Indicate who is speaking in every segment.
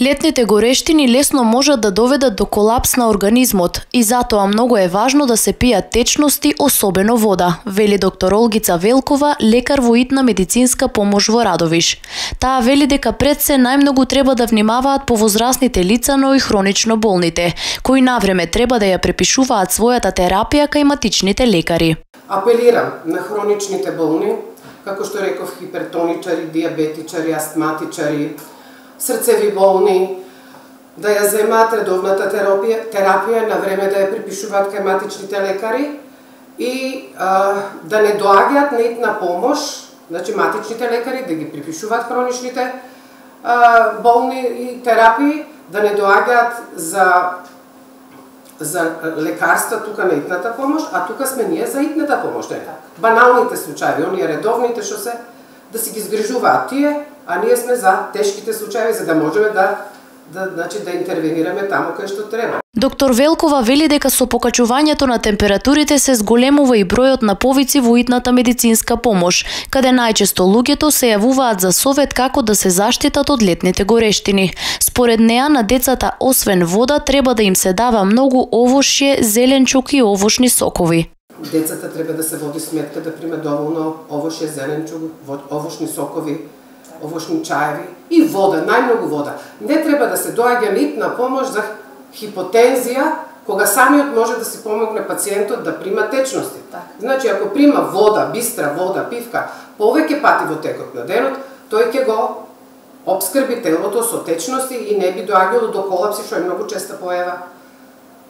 Speaker 1: Летните горештини лесно можат да доведат до колапс на организмот и затоа многу е важно да се пијат течности, особено вода, вели доктор Олгица Велкова, лекар во итна медицинска помош во Радовиш. Таа вели дека пред се најмногу треба да внимаваат повозрасните лица, но и хронично болните, кои навреме треба да ја препишуваат својата терапија кај матичните лекари.
Speaker 2: Апелирам на хроничните болни, како што реков, хипертоничари, диабетичари, астматичари, срцеви болни, да ја земаат редовната терапија, на време да ја припишуваат кај матичните лекари и да не доаѓаат на итна помош, значи матичните лекари да ги припишуваат хроничните болни и терапии, да не доаѓаат за лекарства тука на итната помош, а тука сме ние за итната помош, не така. Баналните случаи, оние редовните што се, да си ги згрижуваат тие, а ние сме за тешките случаи, за да можеме да интервенираме таму кај што треба.
Speaker 1: Доктор Велкова вели дека со покачувањето на температурите се зголемува и бројот на повици во итната медицинска помош, каде најчесто луѓето се јавуваат за совет како да се заштитат од летните горештини. Според неа, на децата освен вода треба да им се дава многу овошје, зеленчук и овошни сокови.
Speaker 2: Децата треба да се води сметка да примат доволно овошје, зеленчук, овошни сокови, овошни чаеви и вода, најмногу вода. Не треба да се доаѓа нитна помош за хипотензија, кога самиот може да си помогне пациентот да прима течности. Значи, ако прима вода, бистра вода, пивка, повеќе пати во текот на денот, тој ќе го обскрби телото со течности и не би доаѓало до колапси, што е многу честа појава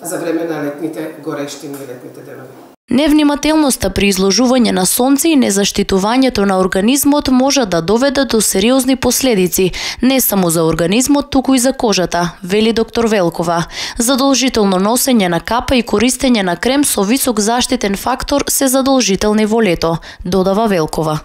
Speaker 2: за време на летните горештини и летните денови.
Speaker 1: Невнимателноста при изложување на сонце и незаштитувањето на организмот може да доведе до сериозни последици, не само за организмот, туку и за кожата, вели доктор Велкова. Задолжително носење на капа и користење на крем со висок заштитен фактор се задолжителни во лето, додава Велкова.